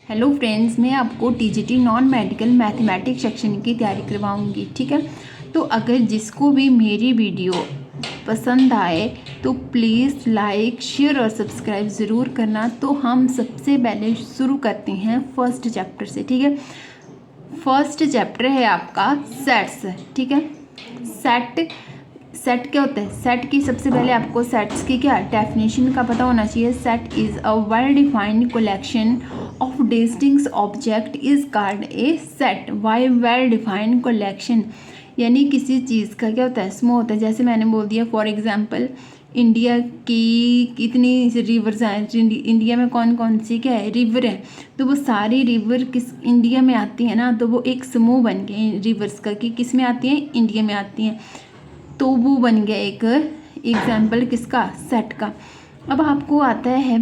Hello friends, मैं आपको TGT non medical mathematics section की तैयारी करवाऊंगी। ठीक है, तो अगर जिसको भी मेरी वीडियो पसंद आए तो प्लीज़ लाइक शेयर और सब्सक्राइब ज़रूर करना। तो हम सबसे पहले शुरू करते हैं फर्स्ट चैप्टर से। ठीक है, फर्स्ट चैप्टर है आपका सेट्स। ठीक है, सेट क्या होता है? सेट की सबसे पहले आपको सेट्स की क्या डेफिनेशन का पता होना चाहिए। Set is a well defined collection of distinct object is called a set. Why well defined collection? यानी किसी चीज़ का क्या होता है, समूह होता है। जैसे मैंने बोल दिया फॉर एग्जांपल इंडिया की कितनी रिवर्स हैं, इंडिया में कौन कौन सी क्या है रिवर है, तो वो सारी रिवर किस इंडिया में आती है ना, तो वो एक समूह बन गए रिवर्स का कि किस में आती हैं, इंडिया में आती हैं। तो वो बन गया एक एग्जाम्पल किसका, सेट का। अब आपको आता है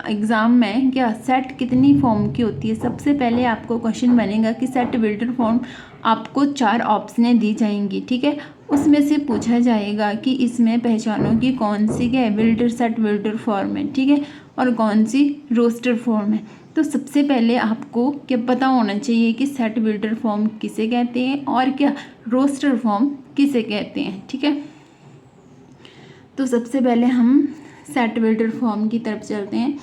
एग्ज़ाम में क्या सेट कितनी फॉर्म की होती है। सबसे पहले आपको क्वेश्चन बनेगा कि सेट बिल्डर फॉर्म, आपको 4 ऑप्शनें दी जाएंगी। ठीक है, उसमें से पूछा जाएगा कि इसमें पहचानो कि कौन सी क्या है बिल्डर, सेट बिल्डर फॉर्म है। ठीक है, और कौन सी रोस्टर फॉर्म है। तो सबसे पहले आपको क्या पता होना चाहिए कि सेट बिल्डर फॉर्म किसे कहते हैं और क्या रोस्टर फॉर्म किसे कहते हैं। ठीक है, तो सबसे पहले हम सेट बिल्डर फॉर्म की तरफ चलते हैं।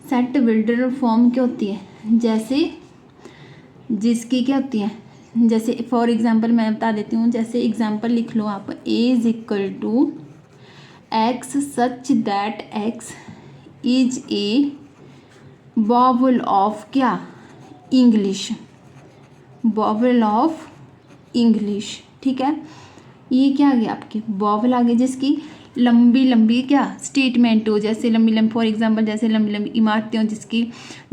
सेट बिल्डर फॉर्म क्या होती है? जैसे जिसकी क्या होती है, जैसे फॉर एग्जांपल मैं बता देती हूँ। जैसे एग्जांपल लिख लो आप, A is equal to x such that x is a vowel of क्या, इंग्लिश, वॉवल ऑफ इंग्लिश। ठीक है, ये क्या आ गया आपकी वॉवल आ गई जिसकी लंबी लंबी क्या स्टेटमेंट हो। जैसे लंबी लंबी फॉर एग्जांपल जैसे लंबी लंबी इमारतें हों जिसकी,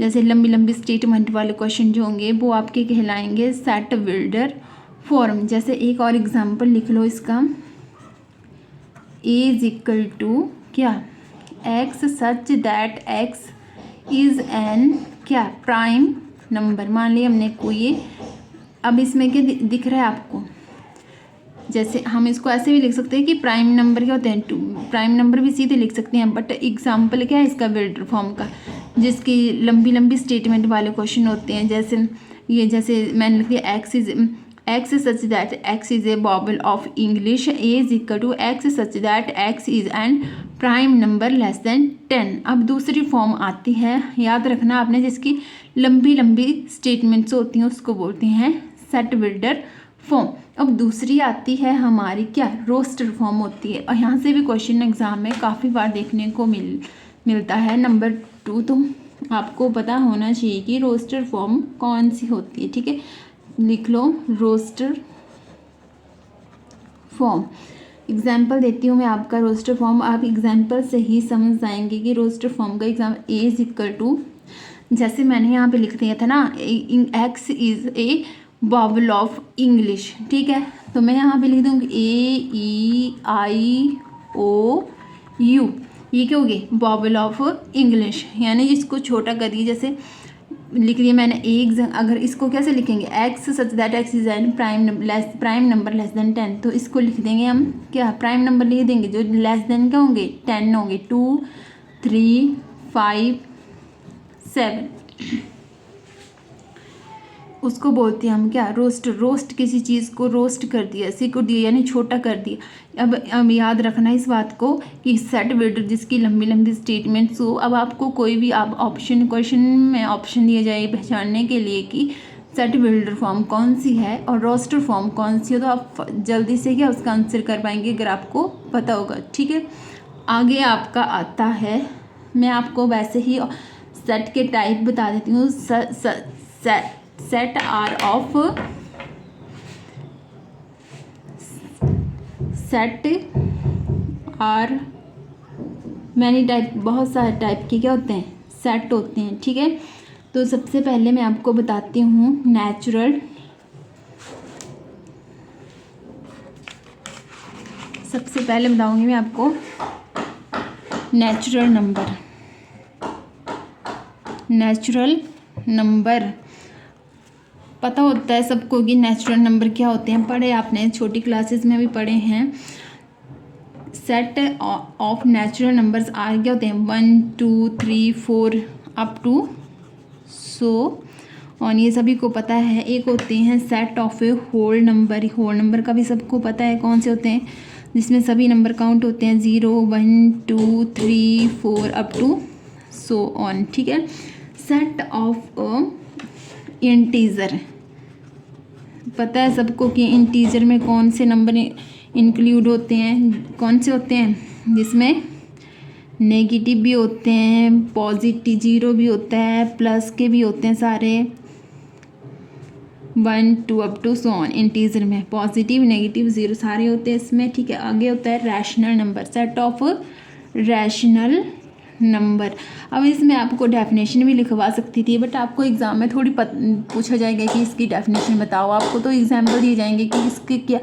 जैसे लंबी लंबी स्टेटमेंट वाले क्वेश्चन जो होंगे वो आपके कहलाएंगे सेट बिल्डर फॉर्म। जैसे एक और एग्जांपल लिख लो इसका, ए इज इक्वल टू क्या x such that x is N क्या प्राइम नंबर। मान लिया हमने कोई ये, अब इसमें क्या दिख रहा है आपको, जैसे हम इसको ऐसे भी लिख सकते हैं कि प्राइम नंबर क्या होते हैं, प्राइम नंबर भी सीधे लिख सकते हैं। बट एग्जाम्पल क्या है इसका बिल्डर फॉर्म का, जिसकी लंबी लंबी स्टेटमेंट वाले क्वेश्चन होते हैं। जैसे ये, जैसे मैंने लिख दिया x such that x is a vowel of English, A is equal to x such that x is an prime number less than 10। अब दूसरी फॉर्म आती है, याद रखना आपने, जिसकी लंबी लंबी स्टेटमेंट्स होती हैं उसको बोलते हैं सेट बिल्डर फॉर्म। अब दूसरी आती है हमारी क्या रोस्टर फॉर्म होती है, और यहाँ से भी क्वेश्चन एग्जाम में काफ़ी बार देखने को मिलता है। नंबर 2, तो आपको पता होना चाहिए कि रोस्टर फॉर्म कौन सी होती है। ठीक है, लिख लो रोस्टर फॉर्म। एग्जाम्पल देती हूँ मैं आपका रोस्टर फॉर्म, आप एग्जाम्पल से ही समझ जाएंगे कि रोस्टर फॉर्म का exam A is equal to, जैसे मैंने यहाँ पे लिख दिया था ना, x is a vowel of English. ठीक है, तो मैं यहाँ पे लिख दूँगी AEIOU, ये क्या होगी वॉवल ऑफ इंग्लिश, यानी इसको छोटा कर दिए। जैसे लिख दिया मैंने एक, अगर इसको कैसे लिखेंगे, x such that x is an prime number less than 10, तो इसको लिख देंगे हम क्या प्राइम नंबर लिख देंगे जो लेस देन क्या होंगे 10 होंगे, 2 3 5 7, उसको बोलते हैं हम क्या रोस्ट। रोस्ट किसी चीज़ को रोस्ट कर दिया, सिकुड़ दिया, यानी छोटा कर दिया। अब याद रखना इस बात को कि सेट बिल्डर जिसकी लंबी लंबी स्टेटमेंट्स हो। अब आपको कोई भी आप क्वेश्चन में ऑप्शन दिया जाए पहचानने के लिए कि सेट बिल्डर फॉर्म कौन सी है और रोस्टर फॉर्म कौन सी है, तो आप जल्दी से क्या उसका आंसर कर पाएंगे अगर आपको पता होगा। ठीक है, आगे आपका आता है, मैं आपको वैसे ही सेट के टाइप बता देती हूँ। Set are of set are many type, बहुत सारे टाइप के क्या होते हैं सेट होते हैं। ठीक है, तो सबसे पहले मैं आपको बताती हूँ नेचुरल, सबसे पहले बताऊंगी मैं आपको नेचुरल नंबर। नेचुरल नंबर पता होता है सबको कि नेचुरल नंबर क्या होते हैं, पढ़े आपने छोटी क्लासेस में भी पढ़े हैं। Set of natural numbers are क्या होते हैं 1 2 3 4 अप टू सो और ये सभी को पता है। एक होते हैं set of a whole number, whole number का भी सबको पता है कौन से होते हैं, जिसमें सभी नंबर काउंट होते हैं 0 1 2 3 4 अप टू सो ऑन, ठीक है। सेट ऑफ अ इंटीजर, पता है सबको कि इंटीजर में कौन से नंबर इंक्लूड होते हैं, कौन से होते हैं, जिसमें नेगेटिव भी होते हैं, पॉजिटिव 0 भी होता है, प्लस के भी होते हैं सारे 1 2 up to so on. Integer में पॉजिटिव नेगेटिव 0 सारे होते हैं इसमें, ठीक है। आगे होता है rational number, set of rational number. अब इसमें आपको डेफिनेशन भी लिखवा सकती थी, बट आपको एग्ज़ाम में थोड़ी पूछा जाएगा कि इसकी डेफिनेशन बताओ। आपको तो एग्जाम्पल दिए जाएंगे कि इसके क्या,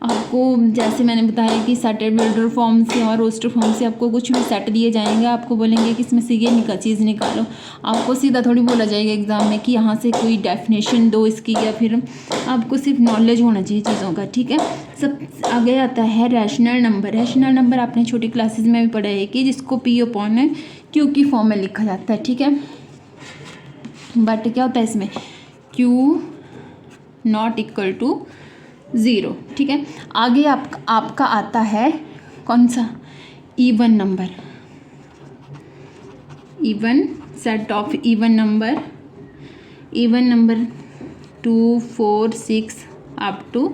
आपको जैसे मैंने बताया कि सेट बिल्डर फॉर्म से और रोस्टर फॉर्म से आपको कुछ भी सेट दिए जाएंगे, आपको बोलेंगे कि इसमें से ये चीज़ निकालो। आपको सीधा थोड़ी बोला जाएगा एग्ज़ाम में कि यहाँ से कोई डेफिनेशन दो इसकी, या फिर आपको सिर्फ नॉलेज होना चाहिए चीज़ों का, ठीक है। सब आगे आता है रैशनल नंबर। रैशनल नंबर आपने छोटी क्लासेस में भी पढ़ा है कि जिसको P/Q की फॉर्म में लिखा जाता है, ठीक है। बट क्या होता है इसमें, Q नॉट इक्वल टू 0, ठीक है। आगे आपका आता है कौन सा, even number. Even, set of even number, even number 2 4 6 up to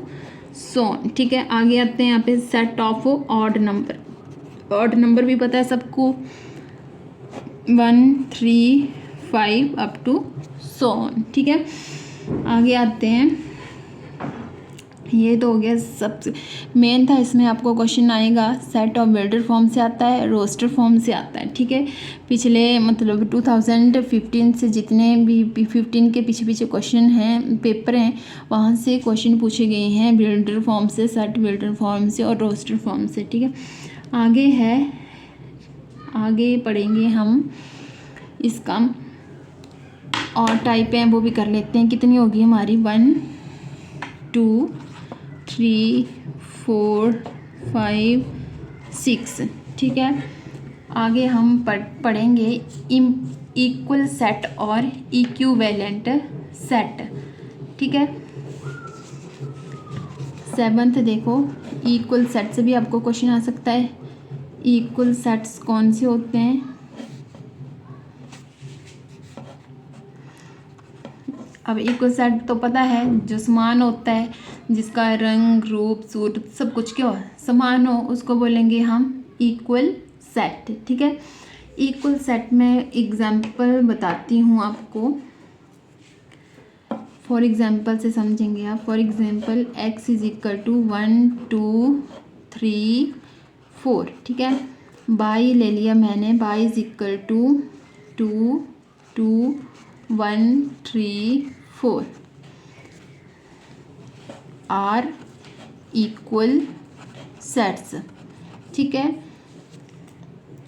so, ठीक है। आगे आते हैं यहाँ पे set of odd number. Odd number भी पता है सबको, 1 3 5 अप टू सो, ठीक है। आगे आते हैं, ये तो हो गया सबसे मेन था। इसमें आपको क्वेश्चन आएगा सेट ऑफ बिल्डर फॉर्म से आता है, रोस्टर फॉर्म से आता है, ठीक है। पिछले मतलब 2015 से जितने भी 15 के पीछे क्वेश्चन हैं, पेपर हैं, वहाँ से क्वेश्चन पूछे गए हैं बिल्डर फॉर्म से, सेट बिल्डर फॉर्म से और रोस्टर फॉर्म से, ठीक है। आगे है, आगे पढ़ेंगे हम इसका और टाइप हैं वो भी कर लेते हैं। कितनी होगी हमारी, 1 2 3 4 5 6, ठीक है। आगे हम पढ़ेंगे इक्वल सेट और इक्विवेलेंट सेट, ठीक है। 7th देखो, इक्वल सेट से भी आपको क्वेश्चन आ सकता है। इक्वल सेट्स कौन से होते हैं, अब इक्वल सेट तो पता है, जो समान होता है, जिसका रंग रूप सूरत सब कुछ क्या हो समान हो, उसको बोलेंगे हम इक्वल सेट, ठीक है। इक्वल सेट में एग्जाम्पल बताती हूँ आपको, फॉर एग्जाम्पल से समझेंगे आप। For example x is equal to 1 2 3 4, ठीक है। y ले लिया मैंने, y is equal to 2 2 1 3 4 are equal sets, ठीक है।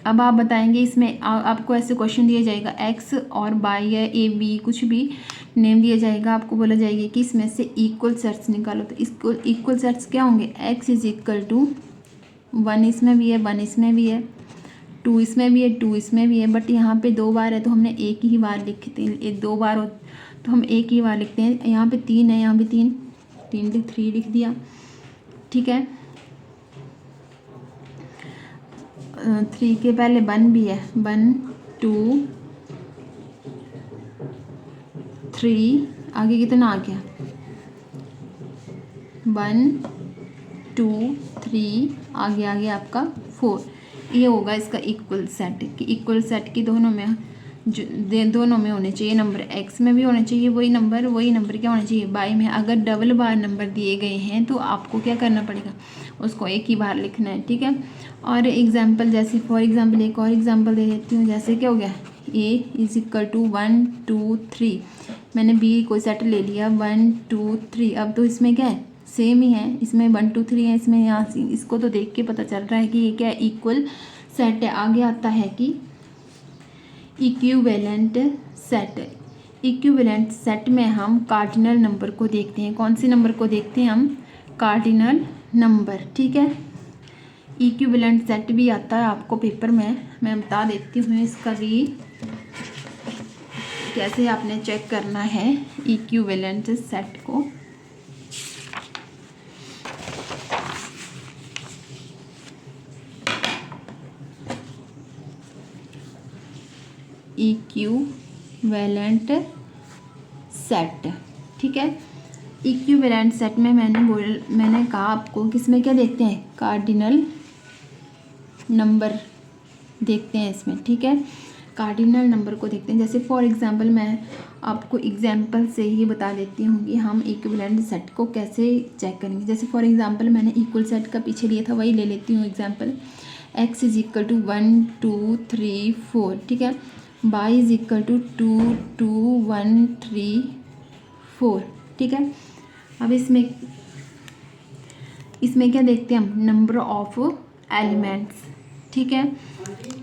अब आप बताएंगे इसमें आपको ऐसे क्वेश्चन दिया जाएगा, x और y या a b कुछ भी नेम दिया जाएगा, आपको बोला जाएगा कि इसमें से इक्वल सेट्स निकालो। तो इसको इक्वल सेट्स क्या होंगे, x इज इक्वल टू 1 इसमें भी है, 1 इसमें भी है, 2 इसमें भी है, 2 इसमें भी है। बट यहाँ पे 2 बार है तो हमने एक ही बार लिखते हैं, 2 बार हो तो हम एक ही बार लिखते हैं। यहाँ पे 3 है, यहाँ पे 3 3 लिख दिया, ठीक है। 3 के पहले 1 भी है, 1 2 3, आगे कितना आ गया, 1 2 3, आगे आपका 4। ये होगा इसका इक्वल सेट, कि इक्वल सेट की दोनों में होने चाहिए नंबर, x में भी होने चाहिए वही नंबर क्या होना चाहिए, y में। अगर डबल बार नंबर दिए गए हैं तो आपको क्या करना पड़ेगा, उसको एक ही बार लिखना है, ठीक है। और एग्जाम्पल जैसे फॉर एग्जाम्पल एक और एग्जाम्पल दे देती हूँ, जैसे क्या हो गया, a इज इक्वल टू 1 2 3, मैंने b कोई सेट ले लिया 1 2 3। अब तो इसमें क्या है, सेम ही है, इसमें 1 2 3 है, इसमें यहाँ से इसको तो देख के पता चल रहा है कि ये क्या है, इक्वल सेट है। आगे आता है कि इक्विवेलेंट सेट। इक्विवेलेंट सेट में हम कार्डिनल नंबर को देखते हैं। कौन से नंबर को देखते हैं हम, कार्डिनल नंबर, ठीक है। इक्विवेलेंट सेट भी आता है आपको पेपर में, मैं बता देती हूँ इसका भी कैसे आपने चेक करना है इक्विवेलेंट सेट को। इक्विवेलेंट सेट, ठीक है। इक्विवेलेंट सेट में मैंने कहा आपको कि इसमें क्या देखते हैं, कार्डिनल नंबर देखते हैं इसमें, ठीक है। कार्डिनल नंबर को देखते हैं। जैसे फॉर एग्जांपल मैं आपको एग्जांपल से ही बता देती हूँ कि हम इक्विवेलेंट सेट को कैसे चेक करेंगे। जैसे फॉर एग्जांपल मैंने इक्वल सेट का पीछे लिया था, वही ले लेती हूँ example. x is equal to 1 2 3 4, ठीक है। y इज इक्वल टू 2 2 1 3 4, ठीक है। अब इसमें क्या देखते हैं हम, नंबर ऑफ एलिमेंट्स, ठीक है।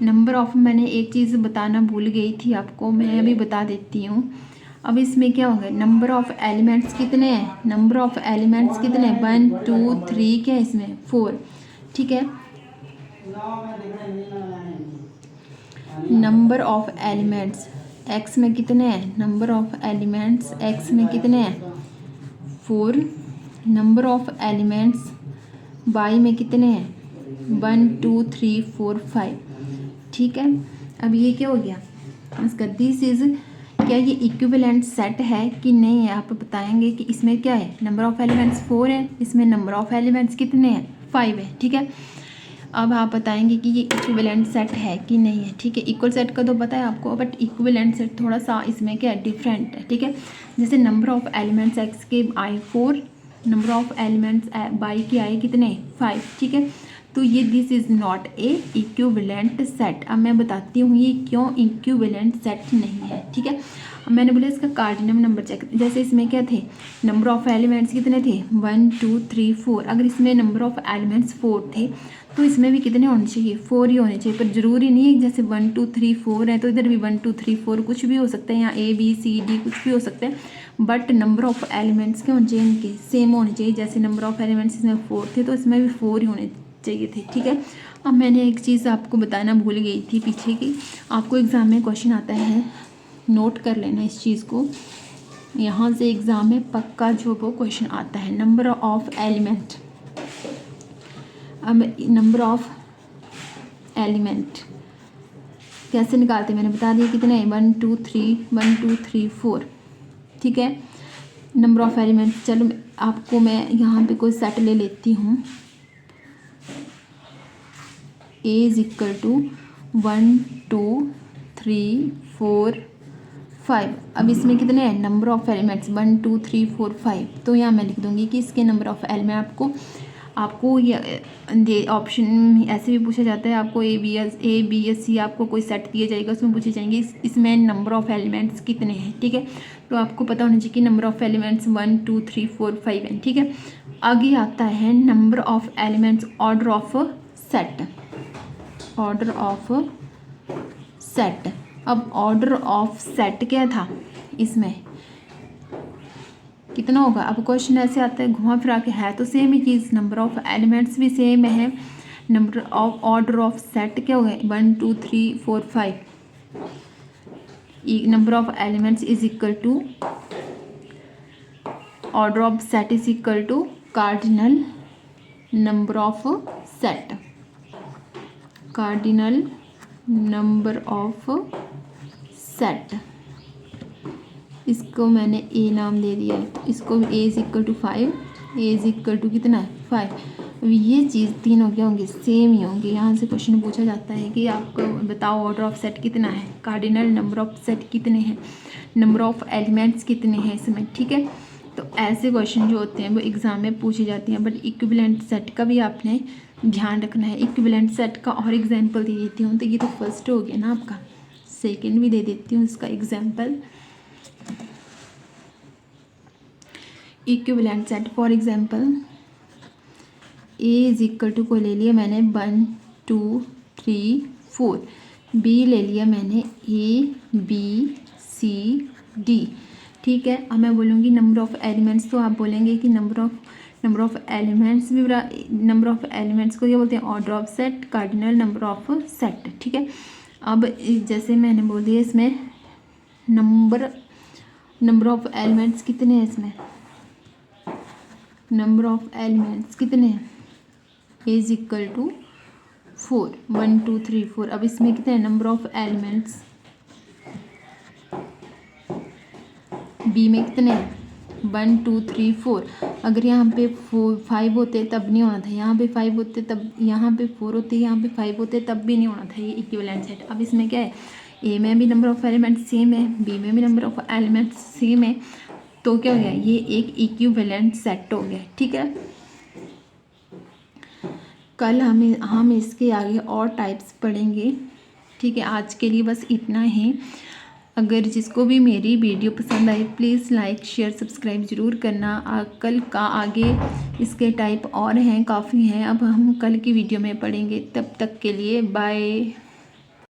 नंबर ऑफ, मैंने एक चीज़ बताना भूल गई थी आपको, मैं अभी बता देती हूँ। अब इसमें क्या होगा, नंबर ऑफ एलिमेंट्स कितने हैं, नंबर ऑफ एलिमेंट्स कितने हैं, 1 2 3, क्या है इसमें 4, ठीक है। नंबर ऑफ एलिमेंट्स एक्स में कितने हैं, नंबर ऑफ एलिमेंट्स एक्स में कितने हैं 4। नंबर ऑफ एलिमेंट्स वाई में कितने हैं 1 2 3 4 5, ठीक है। अब ये क्या हो गया इसका, दिस इज, क्या ये इक्विवेलेंट सेट है कि नहीं है, आप बताएंगे कि इसमें क्या है, नंबर ऑफ एलिमेंट्स 4 है, इसमें नंबर ऑफ एलिमेंट्स कितने हैं 5 है, ठीक है। अब आप बताएंगे कि ये इक्विवेलेंट सेट है कि नहीं है, ठीक है। इक्वल सेट का तो पता है आपको, बट इक्विवेलेंट सेट थोड़ा सा इसमें क्या है, डिफरेंट है, ठीक है। जैसे नंबर ऑफ एलिमेंट्स एक्स के आई 4, नंबर ऑफ एलिमेंट्स बाई के आई कितने 5, ठीक है। तो ये this is not a equivalent set. अब मैं बताती हूँ ये क्यों इक्विवेलेंट सेट नहीं है, ठीक है। अब मैंने बोला इसका कार्डिनल नंबर चेक, जैसे इसमें क्या थे, नंबर ऑफ एलिमेंट्स कितने थे 1 2 3 4। अगर इसमें नंबर ऑफ एलिमेंट्स 4 थे तो इसमें भी कितने होने चाहिए, 4 ही होने चाहिए। पर ज़रूरी नहीं है जैसे 1 2 3 4 है तो इधर भी 1 2 3 4 कुछ भी हो सकता है, यहाँ A B C D कुछ भी हो सकता है, बट नंबर ऑफ एलिमेंट्स क्या होने चाहिए, इनके सेम होने चाहिए। जैसे नंबर ऑफ एलिमेंट्स इसमें 4 थे तो इसमें भी 4 ही होने चाहिए थे, ठीक है। अब मैंने एक चीज़ आपको बताना भूल गई थी पीछे की, आपको एग्ज़ाम में क्वेश्चन आता है, नोट कर लेना इस चीज़ को, यहाँ से एग्ज़ाम में पक्का जो वो क्वेश्चन आता है, नंबर ऑफ एलिमेंट। अब नंबर ऑफ एलिमेंट कैसे निकालते हैं, मैंने बता दिया कितने 1 2 3 4, ठीक है। नंबर ऑफ एलिमेंट, चलो आपको मैं यहाँ पे कोई सेट ले लेती हूँ, A इज इक्वल टू 1 2 3 4 5। अब इसमें कितने हैं नंबर ऑफ एलिमेंट्स 1 2 3 4 5, तो यहाँ मैं लिख दूँगी कि इसके नंबर ऑफ एलिमेंट आपको ये ऑप्शन ऐसे भी पूछा जाता है, आपको ए बी एस सी आपको कोई सेट दिया जाएगा, उसमें पूछे जाएंगे इसमें नंबर ऑफ एलिमेंट्स कितने हैं, ठीक है। तो आपको पता होना चाहिए कि नंबर ऑफ एलिमेंट्स 1 2 3 4 5 हैं, ठीक है। आगे आता है number of elements, order of set, order of set. अब ऑर्डर ऑफ सेट क्या था, इसमें कितना होगा। अब क्वेश्चन ऐसे आता है घुमा फिरा के, है तो सेम ही चीज़, नंबर ऑफ एलिमेंट्स भी सेम है, number of order of set क्या होगा 1 2 3 4 5, number of elements is equal to order of set is equal to cardinal number of set, cardinal number of set. इसको मैंने ए नाम दे दिया है, इसको A is equal to 5, A is equal to कितना है 5। अब ये चीज़ तीनों क्या होंगे, सेम ही होंगे। यहाँ से क्वेश्चन पूछा जाता है कि आपको बताओ ऑर्डर ऑफ सेट कितना है, कार्डिनल नंबर ऑफ सेट कितने हैं, नंबर ऑफ एलिमेंट्स कितने हैं इसमें, ठीक है। तो ऐसे क्वेश्चन जो होते हैं वो एग्ज़ाम में पूछे जाते हैं, बट इक्विवेलेंट सेट का भी आपने ध्यान रखना है। इक्विवेलेंट सेट का और एग्जाम्पल दे देती हूँ, तो ये तो फर्स्ट हो गया ना आपका, सेकेंड भी दे देती हूँ इसका example. Equivalent set for example A is equal to को ले लिया मैंने 1 2 3 4, B ले लिया मैंने A B C D, ठीक है। अब मैं बोलूँगी नंबर ऑफ एलिमेंट्स, तो आप बोलेंगे कि नंबर ऑफ एलिमेंट्स भी, नंबर ऑफ एलिमेंट्स को क्या बोलते हैं, order of set, cardinal number of set, ठीक है। अब जैसे मैंने बोल दिया इसमें नंबर ऑफ एलिमेंट्स कितने हैं इसमें, नंबर ऑफ एलिमेंट्स कितने हैं, ए इज इक्वल टू 4, 1 2 3 4। अब इसमें कितने हैं नंबर ऑफ एलिमेंट्स, बी में कितने हैं 1 2 3 4। अगर यहाँ पे 5 होते तब नहीं होना था, यहाँ पे 5 होते तब, यहाँ पे 4 होते, यहाँ पे 5 होते तब भी नहीं होना था ये इक्विवेलेंट सेट। अब इसमें क्या है, ए में भी नंबर ऑफ एलिमेंट्स सेम है, बी में भी नंबर ऑफ एलिमेंट्स सेम है, तो क्या हो गया, ये एक इक्विवेलेंट सेट हो गया। ठीक है, कल हम इसके आगे और टाइप्स पढ़ेंगे। ठीक है, आज के लिए बस इतना ही। अगर जिसको भी मेरी वीडियो पसंद आए प्लीज़ लाइक शेयर सब्सक्राइब ज़रूर करना। कल का आगे इसके टाइप और हैं, काफ़ी हैं, अब हम कल की वीडियो में पढ़ेंगे। तब तक के लिए बाय।